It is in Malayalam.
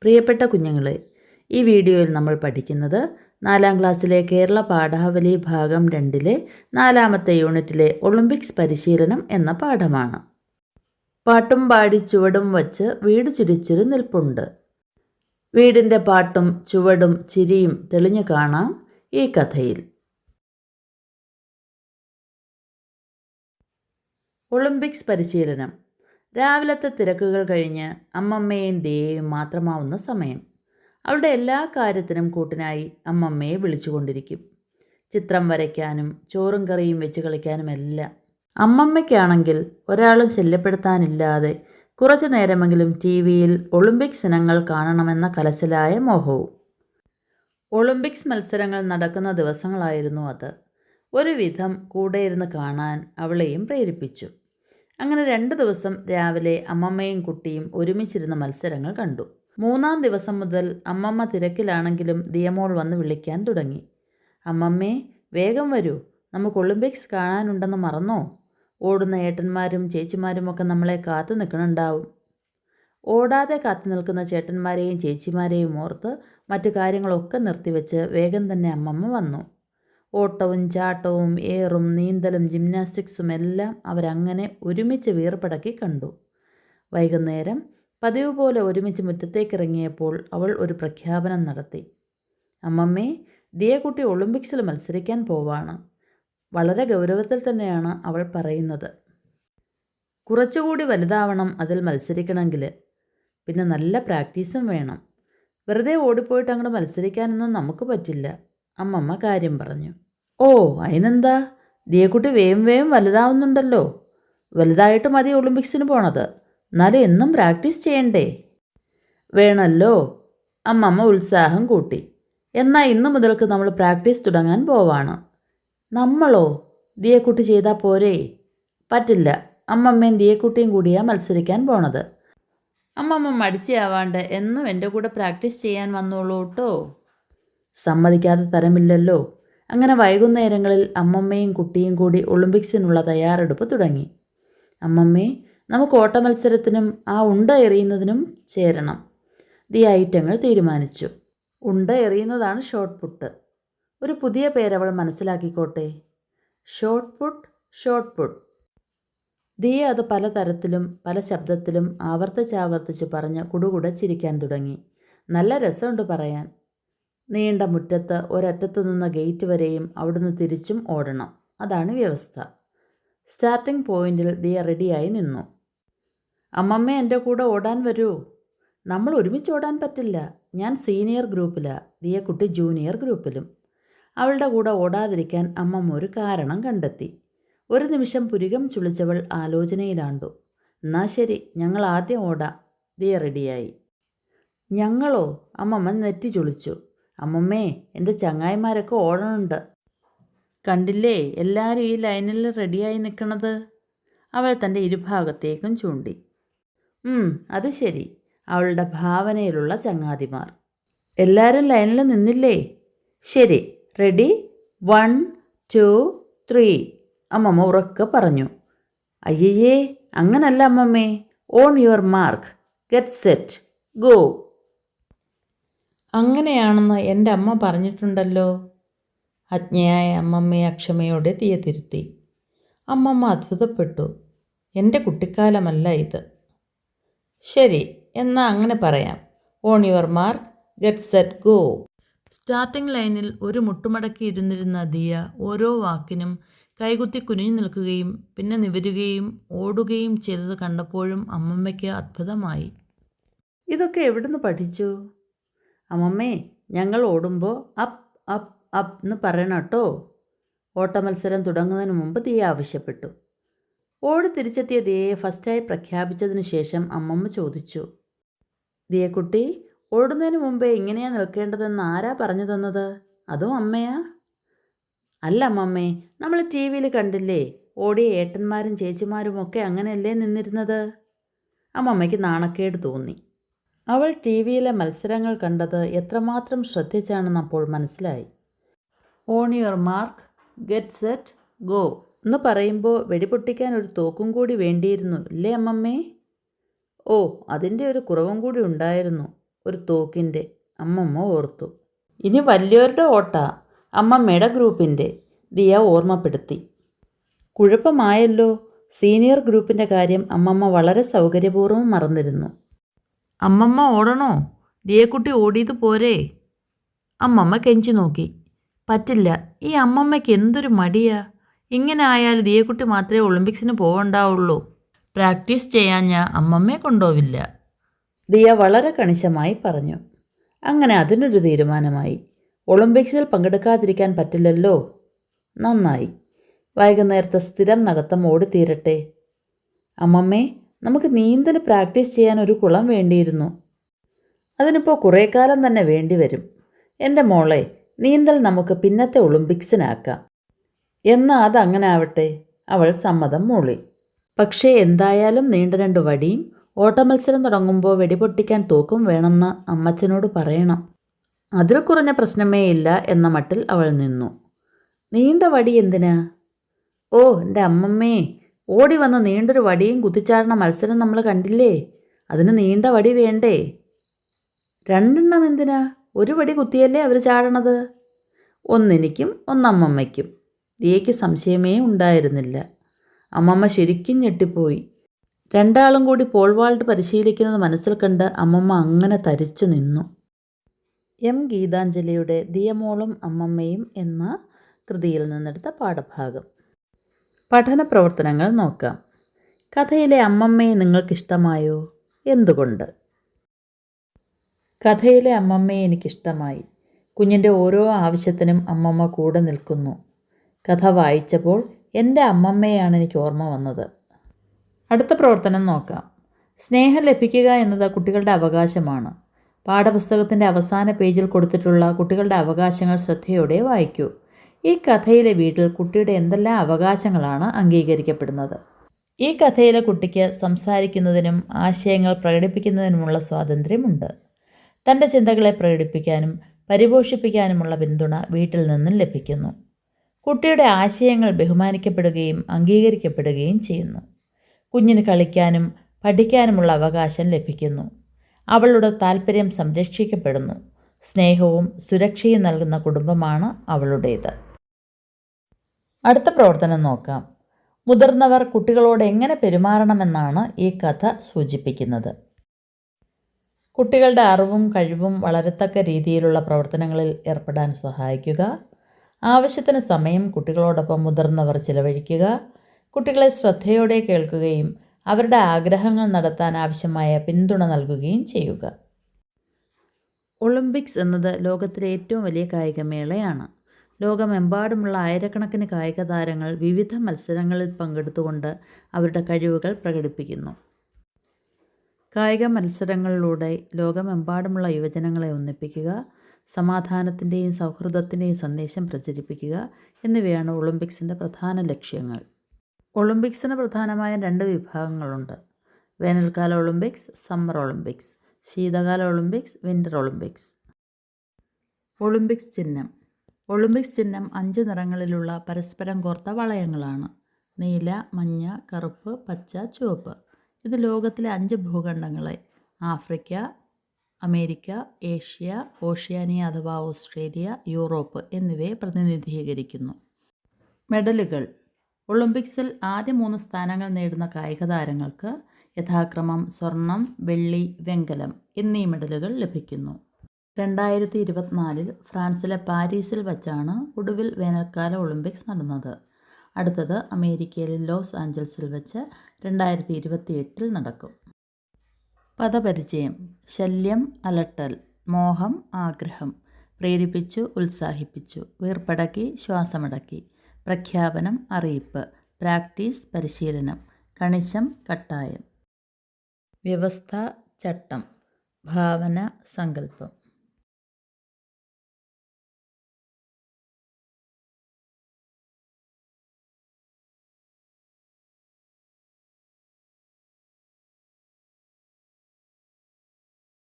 പ്രിയപ്പെട്ട കുഞ്ഞുങ്ങളെ, ഈ വീഡിയോയിൽ നമ്മൾ പഠിക്കുന്നത് 4ാം ക്ലാസ്സിലെ കേരള പാഠാവലി ഭാഗം 2-ലെ 4ാമത്തെ യൂണിറ്റിലെ ഒളിമ്പിക്സ് പരിശീലനം എന്ന പാഠമാണ്. പാട്ടും പാടി ചുവടും വച്ച് വീട് ചിരിച്ചൊരു നിൽപ്പുണ്ട്. വീടിൻ്റെ പാട്ടും ചുവടും ചിരിയും തെളിഞ്ഞു കാണാം ഈ കഥയിൽ. ഒളിമ്പിക്സ് പരിശീലനം. രാവിലത്തെ തിരക്കുകൾ കഴിഞ്ഞ് അമ്മമ്മയും ദിയയും മാത്രമാവുന്ന സമയം. അവളുടെ എല്ലാ കാര്യത്തിനും കൂട്ടിനായി അമ്മമ്മയെ വിളിച്ചുകൊണ്ടിരിക്കും. ചിത്രം വരയ്ക്കാനും ചോറും കറിയും വെച്ച് കളിക്കാനുമെല്ലാം. അമ്മമ്മയ്ക്കാണെങ്കിൽ ഒരാളും ശല്യപ്പെടുത്താനില്ലാതെ കുറച്ചു നേരമെങ്കിലും TV-യിൽ ഒളിമ്പിക്സ് ഇനങ്ങൾ കാണണമെന്ന കലശലായ മോഹവും. ഒളിമ്പിക്സ് മത്സരങ്ങൾ നടക്കുന്ന ദിവസങ്ങളായിരുന്നു അത്. ഒരുവിധം കൂടെയിരുന്ന് കാണാൻ അവളെയും പ്രേരിപ്പിച്ചു. അങ്ങനെ 2 ദിവസം രാവിലെ അമ്മമ്മയും കുട്ടിയും ഒരുമിച്ചിരുന്ന മത്സരങ്ങൾ കണ്ടു. 3-ാം ദിവസം മുതൽ അമ്മമ്മ തിരക്കിലാണെങ്കിലും ദിയമോൾ വന്ന് വിളിക്കാൻ തുടങ്ങി. അമ്മമ്മേ, വേഗം വരൂ, നമുക്ക് ഒളിമ്പിക്സ് കാണാനുണ്ടെന്ന് മറന്നോ? ഓടുന്ന ഏട്ടന്മാരും ചേച്ചിമാരുമൊക്കെ നമ്മളെ കാത്തു നിൽക്കണുണ്ടാവും. ഓടാതെ കാത്തു നിൽക്കുന്ന ചേട്ടന്മാരെയും ചേച്ചിമാരെയും ഓർത്ത് മറ്റു കാര്യങ്ങളൊക്കെ നിർത്തിവെച്ച് വേഗം തന്നെ അമ്മമ്മ വന്നു. ഓട്ടവും ചാട്ടവും ഏറും നീന്തലും ജിംനാസ്റ്റിക്സും എല്ലാം അവരങ്ങനെ ഒരുമിച്ച് വീർപ്പടക്കി കണ്ടു. വൈകുന്നേരം പതിവ് പോലെ ഒരുമിച്ച് മുറ്റത്തേക്കിറങ്ങിയപ്പോൾ അവൾ ഒരു പ്രഖ്യാപനം നടത്തി. അമ്മമ്മേ, ദിയക്കുട്ടി ഒളിമ്പിക്സിൽ മത്സരിക്കാൻ പോവാണ്. വളരെ ഗൗരവത്തിൽ തന്നെയാണ് അവൾ പറയുന്നത്. കുറച്ചുകൂടി വലുതാവണം അതിൽ മത്സരിക്കണമെങ്കിൽ. പിന്നെ നല്ല പ്രാക്ടീസും വേണം. വെറുതെ ഓടിപ്പോയിട്ട് അങ്ങോട്ട് മത്സരിക്കാനൊന്നും നമുക്ക് പറ്റില്ല. അമ്മമ്മ കാര്യം പറഞ്ഞു. ഓ, അതിനെന്താ, ദിയക്കുട്ടി വേഗം വലുതാവുന്നുണ്ടല്ലോ. വലുതായിട്ട് മതി ഒളിമ്പിക്സിന് പോണത്. എന്നാലും എന്നും പ്രാക്ടീസ് ചെയ്യണ്ടേ? വേണമല്ലോ. അമ്മമ്മ ഉത്സാഹം കൂട്ടി. എന്നാൽ ഇന്ന് മുതൽക്ക് നമ്മൾ പ്രാക്ടീസ് തുടങ്ങാൻ പോവാണ്. നമ്മളോ? ദിയക്കുട്ടി ചെയ്താൽ പോരേ? പറ്റില്ല. അമ്മമ്മയും ദിയക്കുട്ടിയും കൂടിയാണ് മത്സരിക്കാൻ പോണത്. അമ്മമ്മ മടിച്ചാവാണ്ട് എന്നും എൻ്റെ കൂടെ പ്രാക്ടീസ് ചെയ്യാൻ വന്നോളൂ കേട്ടോ. സമ്മതിക്കാതെ തരമില്ലല്ലോ. അങ്ങനെ വൈകുന്നേരങ്ങളിൽ അമ്മമ്മയും കുട്ടിയും കൂടി ഒളിമ്പിക്സിനുള്ള തയ്യാറെടുപ്പ് തുടങ്ങി. അമ്മമ്മേ, നമുക്ക് ഓട്ടമത്സരത്തിനും ആ ഉണ്ട എറിയുന്നതിനും ചേരണം. ഈ ഐറ്റങ്ങൾ തീരുമാനിച്ചു. ഉണ്ട എറിയുന്നതാണ് ഷോട്ട് പുട്ട്. ഒരു പുതിയ പേരവൾ മനസ്സിലാക്കിക്കോട്ടെ. Shot put. ദിയ അത് പല തരത്തിലും പല ശബ്ദത്തിലും ആവർത്തിച്ച് പറഞ്ഞ് കുടുകുടെ ചിരിക്കാൻ തുടങ്ങി. നല്ല രസമുണ്ട് പറയാൻ. നീണ്ട മുറ്റത്ത് ഒരറ്റത്തു നിന്ന് ഗേറ്റ് വരെയും അവിടുന്ന് തിരിച്ചും ഓടണം. അതാണ് വ്യവസ്ഥ. സ്റ്റാർട്ടിംഗ് പോയിന്റിൽ ദിയ റെഡിയായി നിന്നു. അമ്മമ്മ എൻ്റെ കൂടെ ഓടാൻ വരൂ. നമ്മൾ ഒരുമിച്ച് ഓടാൻ പറ്റില്ല. ഞാൻ സീനിയർ ഗ്രൂപ്പിലാണ്, ദിയക്കുട്ടി ജൂനിയർ ഗ്രൂപ്പിലും. അവളുടെ കൂടെ ഓടാതിരിക്കാൻ അമ്മമ്മ ഒരു കാരണം കണ്ടെത്തി. ഒരു നിമിഷം പുരികം ചുളിച്ചവൾ ആലോചനയിലാണ്ടു. എന്നാ ശരി, ഞങ്ങൾ ആദ്യം ഓടാം. ദിയ റെഡിയായി. ഞങ്ങളോ? അമ്മമ്മ നെറ്റി ചുളിച്ചു. അമ്മമ്മേ, എൻ്റെ ചങ്ങായിമാരൊക്കെ ഓടണുണ്ട്. കണ്ടില്ലേ എല്ലാവരും ഈ ലൈനിൽ റെഡിയായി നിൽക്കണത്? അവൾ തൻ്റെ ഇരുഭാഗത്തേക്കും ചൂണ്ടി. അത് ശരി. അവളുടെ ഭാവനയിലുള്ള ചങ്ങാതിമാർ. എല്ലാവരും ലൈനിൽ നിന്നില്ലേ? ശരി, റെഡി, 1 2 3. അമ്മമ്മ ഉറക്കെ പറഞ്ഞു. അയ്യേ, അങ്ങനല്ല അമ്മമ്മേ. On your mark, get set, go. അങ്ങനെയാണെന്ന് എൻ്റെ അമ്മ പറഞ്ഞിട്ടുണ്ടല്ലോ. അജ്ഞയായ അമ്മമ്മയെ അക്ഷമയോടെ ദിയ തിരുത്തി. അമ്മമ്മ അത്ഭുതപ്പെട്ടു. എൻ്റെ കുട്ടിക്കാലമല്ല ഇത്. ശരി, എന്നാൽ അങ്ങനെ പറയാം. On your mark, get set, go. Starting ലൈനിൽ ഒരു മുട്ടുമടക്കി ഇരുന്നിരുന്ന ദിയ ഓരോ വാക്കിനും കൈകുത്തി കുനിഞ്ഞു നിൽക്കുകയും പിന്നെ നിവരുകയും ഓടുകയും ചെയ്തത് കണ്ടപ്പോഴും അമ്മമ്മയ്ക്ക് അത്ഭുതമായി. ഇതൊക്കെ എവിടുന്ന് പഠിച്ചു? അമ്മമ്മേ, ഞങ്ങൾ ഓടുമ്പോൾ അപ്പ് അപ്പ് അപ്പ് എന്ന് പറയണം കേട്ടോ. ഓട്ടമത്സരം തുടങ്ങുന്നതിന് മുമ്പ് ദിയ ആവശ്യപ്പെട്ടു. ഓടി തിരിച്ചെത്തിയ ദിയയെ ഫസ്റ്റായി പ്രഖ്യാപിച്ചതിന് ശേഷം അമ്മമ്മ ചോദിച്ചു. ദിയക്കുട്ടി, ഓടുന്നതിന് മുമ്പേ ഇങ്ങനെയാണ് നിൽക്കേണ്ടതെന്ന് ആരാ പറഞ്ഞു തന്നത്? അതും അമ്മയാ? അല്ല അമ്മമ്മേ, നമ്മൾ TV-യിൽ കണ്ടില്ലേ, ഓടിയ ഏട്ടന്മാരും ചേച്ചിമാരും ഒക്കെ അങ്ങനെയല്ലേ നിന്നിരുന്നത്? അമ്മമ്മയ്ക്ക് നാണക്കേട് തോന്നി. അവൾ TV-യിലെ മത്സരങ്ങൾ കണ്ടത് എത്രമാത്രം ശ്രദ്ധിച്ചാണെന്ന് അപ്പോൾ മനസ്സിലായി. On your mark, get set, go എന്ന് പറയുമ്പോൾ വെടിപൊട്ടിക്കാൻ ഒരു തോക്കും കൂടി വേണ്ടിയിരുന്നു, ഇല്ലേ അമ്മമ്മേ? ഓ, അതിൻ്റെ ഒരു കുറവും കൂടി ഉണ്ടായിരുന്നു. ഒരു തോക്കിൻ്റെ, അമ്മമ്മ ഓർത്തു. ഇനി വലിയവരുടെ ഓട്ടാ, അമ്മമ്മയുടെ ഗ്രൂപ്പിൻ്റെ, ദിയ ഓർമ്മപ്പെടുത്തി. കുഴപ്പമായല്ലോ. സീനിയർ ഗ്രൂപ്പിൻ്റെ കാര്യം അമ്മമ്മ വളരെ സൗകര്യപൂർവ്വം മറന്നിരുന്നു. അമ്മമ്മ ഓടണോ? ദിയക്കുട്ടി ഓടിയത് പോരെ? അമ്മമ്മ കെഞ്ചി നോക്കി. പറ്റില്ല, ഈ അമ്മമ്മയ്ക്ക് എന്തൊരു മടിയാ. ഇങ്ങനെ ആയാൽ ദിയക്കുട്ടി മാത്രമേ ഒളിമ്പിക്സിന് പോകണ്ടാവുള്ളൂ. പ്രാക്ടീസ് ചെയ്യാൻ ഞാൻ അമ്മമ്മയെ കൊണ്ടുപോവില്ല. ദിയ വളരെ കണിശമായി പറഞ്ഞു. അങ്ങനെ അതിനൊരു തീരുമാനമായി. ഒളിമ്പിക്സിൽ പങ്കെടുക്കാതിരിക്കാൻ പറ്റില്ലല്ലോ. നന്നായി. വൈകുന്നേരത്തെ സ്ഥിരം നടത്തം ഓടിത്തീരട്ടെ. അമ്മമ്മേ, നമുക്ക് നീന്തൽ പ്രാക്ടീസ് ചെയ്യാൻ ഒരു കുളം വേണ്ടിയിരുന്നു. അതിനിപ്പോൾ കുറേ കാലം തന്നെ വേണ്ടി വരും. എൻ്റെ മോളെ, നീന്തൽ നമുക്ക് പിന്നത്തെ ഒളിമ്പിക്സിനാക്കാം. എന്നാൽ അതങ്ങനെ ആവട്ടെ. അവൾ സമ്മതം മൂളി. പക്ഷേ എന്തായാലും നീണ്ട 2 വടിയും ഓട്ടമത്സരം തുടങ്ങുമ്പോൾ വെടിപൊട്ടിക്കാൻ തോക്കും വേണമെന്ന് അമ്മച്ചനോട് പറയണം. അതിൽ കുറഞ്ഞ പ്രശ്നമേ ഇല്ല എന്ന മട്ടിൽ അവൾ നിന്നു. നീണ്ട വടി എന്തിനാ? ഓ എൻ്റെ അമ്മമ്മേ, ഓടി വന്ന് നീണ്ടൊരു വടിയും കുത്തിച്ചാടണ മത്സരം നമ്മൾ കണ്ടില്ലേ? അതിന് നീണ്ട വടി വേണ്ടേ? 2 എന്തിനാ? ഒരു വടി കുത്തിയല്ലേ അവർ ചാടണത്. ഒന്നെനിക്കും ഒന്നമ്മമ്മയ്ക്കും. ദിയയ്ക്ക് സംശയമേ ഉണ്ടായിരുന്നില്ല. അമ്മമ്മ ശരിക്കും ഞെട്ടിപ്പോയി. 2 ആളും കൂടി പോൾ വാൾട്ട് പരിശീലിക്കുന്നത് മനസ്സിൽ കണ്ട് അമ്മമ്മ അങ്ങനെ തരിച്ചു നിന്നു. എം ഗീതാഞ്ജലിയുടെ ദിയമോളും അമ്മമ്മയും എന്ന കൃതിയിൽ നിന്നെടുത്ത പാഠഭാഗം. പഠന പ്രവർത്തനങ്ങൾ നോക്കാം. കഥയിലെ അമ്മമ്മയെ നിങ്ങൾക്കിഷ്ടമായോ? എന്തുകൊണ്ട്? കഥയിലെ അമ്മമ്മയെ എനിക്കിഷ്ടമായി. കുഞ്ഞിൻ്റെ ഓരോ ആവശ്യത്തിനും അമ്മമ്മ കൂടെ നിൽക്കുന്നു. കഥ വായിച്ചപ്പോൾ എൻ്റെ അമ്മമ്മയാണ് എനിക്ക് ഓർമ്മ വന്നത്. അടുത്ത പ്രവർത്തനം നോക്കാം. സ്നേഹം ലഭിക്കുക എന്നത് കുട്ടികളുടെ അവകാശമാണ്. പാഠപുസ്തകത്തിൻ്റെ അവസാന പേജിൽ കൊടുത്തിട്ടുള്ള കുട്ടികളുടെ അവകാശങ്ങൾ ശ്രദ്ധയോടെ വായിക്കൂ. ഈ കഥയിലെ വീട്ടിൽ കുട്ടിയുടെ എന്തെല്ലാം അവകാശങ്ങളാണ് അംഗീകരിക്കപ്പെടുന്നത്? ഈ കഥയിലെ കുട്ടിക്ക് സംസാരിക്കുന്നതിനും ആശയങ്ങൾ പ്രകടിപ്പിക്കുന്നതിനുമുള്ള സ്വാതന്ത്ര്യമുണ്ട്. തൻ്റെ ചിന്തകളെ പ്രകടിപ്പിക്കാനും പരിപോഷിപ്പിക്കാനുമുള്ള പിന്തുണ വീട്ടിൽ നിന്നും ലഭിക്കുന്നു. കുട്ടിയുടെ ആശയങ്ങൾ ബഹുമാനിക്കപ്പെടുകയും അംഗീകരിക്കപ്പെടുകയും ചെയ്യുന്നു. കുഞ്ഞിന് കളിക്കാനും പഠിക്കാനുമുള്ള അവകാശം ലഭിക്കുന്നു. അവളുടെ താൽപ്പര്യം സംരക്ഷിക്കപ്പെടുന്നു. സ്നേഹവും സുരക്ഷയും നൽകുന്ന കുടുംബമാണ് അവളുടേത്. അടുത്ത പ്രവർത്തനം നോക്കാം. മുതിർന്നവർ കുട്ടികളോട് എങ്ങനെ പെരുമാറണമെന്നാണ് ഈ കഥ സൂചിപ്പിക്കുന്നത്. കുട്ടികളുടെ അറിവും കഴിവും വളരത്തക്ക രീതിയിലുള്ള പ്രവർത്തനങ്ങളിൽ ഏർപ്പെടാൻ സഹായിക്കുക. ആവശ്യത്തിന് സമയം കുട്ടികളോടൊപ്പം മുതിർന്നവർ ചിലവഴിക്കുക. കുട്ടികളെ ശ്രദ്ധയോടെ കേൾക്കുകയും അവരുടെ ആഗ്രഹങ്ങൾ നടത്താൻ ആവശ്യമായ പിന്തുണ നൽകുകയും ചെയ്യുക. ഒളിമ്പിക്സ് എന്നത് ലോകത്തിലെ ഏറ്റവും വലിയ കായികമേളയാണ്. ലോകമെമ്പാടുമുള്ള ആയിരക്കണക്കിന് കായിക താരങ്ങൾ വിവിധ മത്സരങ്ങളിൽ പങ്കെടുത്തുകൊണ്ട് അവരുടെ കഴിവുകൾ പ്രകടിപ്പിക്കുന്നു. കായിക മത്സരങ്ങളിലൂടെ ലോകമെമ്പാടുമുള്ള യുവജനങ്ങളെ ഒന്നിപ്പിക്കുക, സമാധാനത്തിൻ്റെയും സൗഹൃദത്തിൻ്റെയും സന്ദേശം പ്രചരിപ്പിക്കുക എന്നിവയാണ് ഒളിമ്പിക്സിൻ്റെ പ്രധാന ലക്ഷ്യങ്ങൾ. ഒളിമ്പിക്സിന് പ്രധാനമായ 2 വിഭാഗങ്ങളുണ്ട്. വേനൽക്കാല ഒളിമ്പിക്സ്, സമ്മർ ഒളിമ്പിക്സ്. ശീതകാല ഒളിമ്പിക്സ്, വിൻ്റർ ഒളിമ്പിക്സ്. ഒളിമ്പിക്സ് ചിഹ്നം. ഒളിമ്പിക്സ് ചിഹ്നം 5 നിറങ്ങളിലുള്ള പരസ്പരം കോർത്ത വളയങ്ങളാണ്. നീല, മഞ്ഞ, കറുപ്പ്, പച്ച, ചുവപ്പ്. ഇത് ലോകത്തിലെ 5 ഭൂഖണ്ഡങ്ങളെ ആഫ്രിക്ക, അമേരിക്ക, ഏഷ്യ, ഓഷ്യാനിയ അഥവാ ഓസ്ട്രേലിയ, യൂറോപ്പ് എന്നിവയെ പ്രതിനിധീകരിക്കുന്നു. മെഡലുകൾ. ഒളിമ്പിക്സിൽ ആദ്യ 3 സ്ഥാനങ്ങൾ നേടുന്ന കായിക താരങ്ങൾക്ക് യഥാക്രമം സ്വർണം, വെള്ളി, വെങ്കലം എന്നീ മെഡലുകൾ ലഭിക്കുന്നു. 2024 ഫ്രാൻസിലെ പാരീസിൽ വച്ചാണ് ഒടുവിൽ വേനൽക്കാല ഒളിമ്പിക്സ് നടന്നത്. അടുത്തത് അമേരിക്കയിലെ ലോസ് ആഞ്ചൽസിൽ വെച്ച് 2028 നടക്കും. പദപരിചയം. ശല്യം, അലട്ടൽ. മോഹം, ആഗ്രഹം. പ്രേരിപ്പിച്ചു, ഉത്സാഹിപ്പിച്ചു. വീർപ്പടക്കി, ശ്വാസമടക്കി. പ്രഖ്യാപനം, അറിയിപ്പ്. പ്രാക്ടീസ്, പരിശീലനം. കണിശം, കട്ടായം. വ്യവസ്ഥ, ചട്ടം. ഭാവന, സങ്കല്പം.